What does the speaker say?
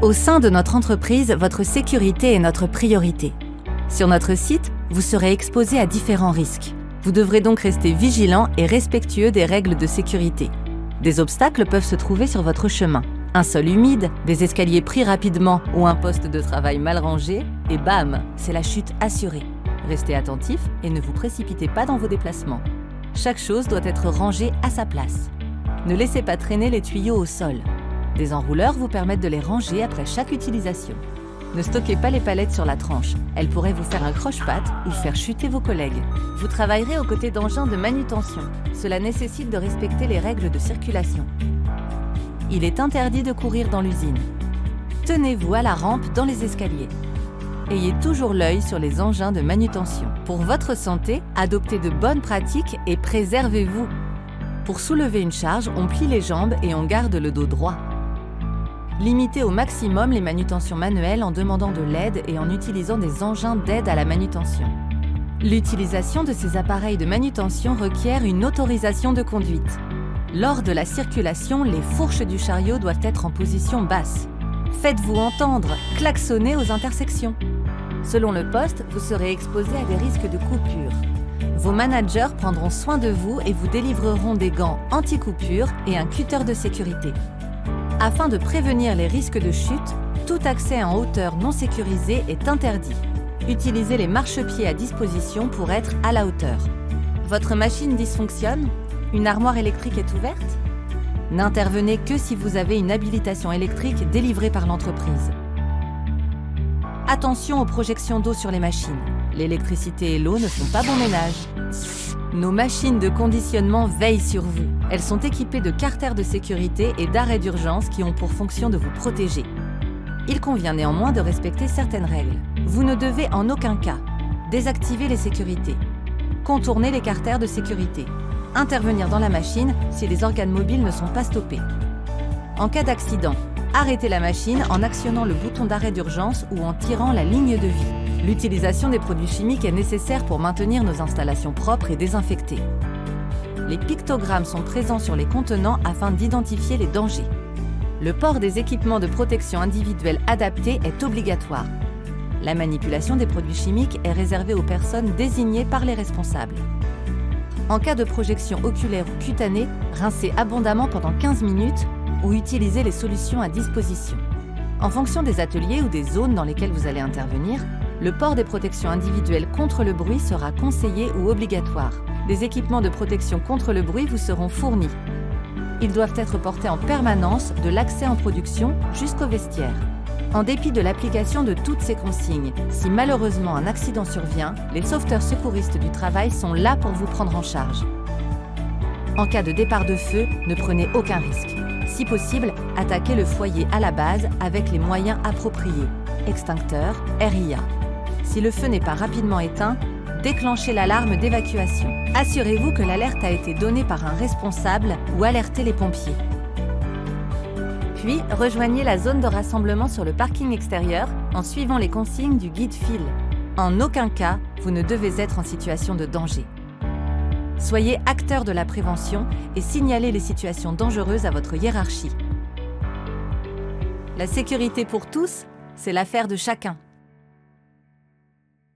Au sein de notre entreprise, votre sécurité est notre priorité. Sur notre site, vous serez exposé à différents risques. Vous devrez donc rester vigilant et respectueux des règles de sécurité. Des obstacles peuvent se trouver sur votre chemin. Un sol humide, des escaliers pris rapidement ou un poste de travail mal rangé, et bam, c'est la chute assurée. Restez attentif et ne vous précipitez pas dans vos déplacements. Chaque chose doit être rangée à sa place. Ne laissez pas traîner les tuyaux au sol. Des enrouleurs vous permettent de les ranger après chaque utilisation. Ne stockez pas les palettes sur la tranche. Elles pourraient vous faire un croche-patte ou faire chuter vos collègues. Vous travaillerez aux côtés d'engins de manutention. Cela nécessite de respecter les règles de circulation. Il est interdit de courir dans l'usine. Tenez-vous à la rampe dans les escaliers. Ayez toujours l'œil sur les engins de manutention. Pour votre santé, adoptez de bonnes pratiques et préservez-vous. Pour soulever une charge, on plie les jambes et on garde le dos droit. Limitez au maximum les manutentions manuelles en demandant de l'aide et en utilisant des engins d'aide à la manutention. L'utilisation de ces appareils de manutention requiert une autorisation de conduite. Lors de la circulation, les fourches du chariot doivent être en position basse. Faites-vous entendre, klaxonnez aux intersections. Selon le poste, vous serez exposé à des risques de coupure. Vos managers prendront soin de vous et vous délivreront des gants anti-coupure et un cutter de sécurité. Afin de prévenir les risques de chute, tout accès en hauteur non sécurisé est interdit. Utilisez les marchepieds à disposition pour être à la hauteur. Votre machine dysfonctionne? Une armoire électrique est ouverte? N'intervenez que si vous avez une habilitation électrique délivrée par l'entreprise. Attention aux projections d'eau sur les machines. L'électricité et l'eau ne font pas bon ménage. Nos machines de conditionnement veillent sur vous. Elles sont équipées de carters de sécurité et d'arrêt d'urgence qui ont pour fonction de vous protéger. Il convient néanmoins de respecter certaines règles. Vous ne devez en aucun cas désactiver les sécurités, contourner les carters de sécurité, intervenir dans la machine si les organes mobiles ne sont pas stoppés. En cas d'accident, arrêtez la machine en actionnant le bouton d'arrêt d'urgence ou en tirant la ligne de vie. L'utilisation des produits chimiques est nécessaire pour maintenir nos installations propres et désinfectées. Les pictogrammes sont présents sur les contenants afin d'identifier les dangers. Le port des équipements de protection individuelle adaptés est obligatoire. La manipulation des produits chimiques est réservée aux personnes désignées par les responsables. En cas de projection oculaire ou cutanée, rincez abondamment pendant 15 minutes ou utilisez les solutions à disposition. En fonction des ateliers ou des zones dans lesquelles vous allez intervenir, le port des protections individuelles contre le bruit sera conseillé ou obligatoire. Des équipements de protection contre le bruit vous seront fournis. Ils doivent être portés en permanence de l'accès en production jusqu'au vestiaire. En dépit de l'application de toutes ces consignes, si malheureusement un accident survient, les sauveteurs secouristes du travail sont là pour vous prendre en charge. En cas de départ de feu, ne prenez aucun risque. Si possible, attaquez le foyer à la base avec les moyens appropriés. Extincteur, RIA. Si le feu n'est pas rapidement éteint, déclenchez l'alarme d'évacuation. Assurez-vous que l'alerte a été donnée par un responsable ou alertez les pompiers. Puis, rejoignez la zone de rassemblement sur le parking extérieur en suivant les consignes du guide file. En aucun cas, vous ne devez être en situation de danger. Soyez acteur de la prévention et signalez les situations dangereuses à votre hiérarchie. La sécurité pour tous, c'est l'affaire de chacun.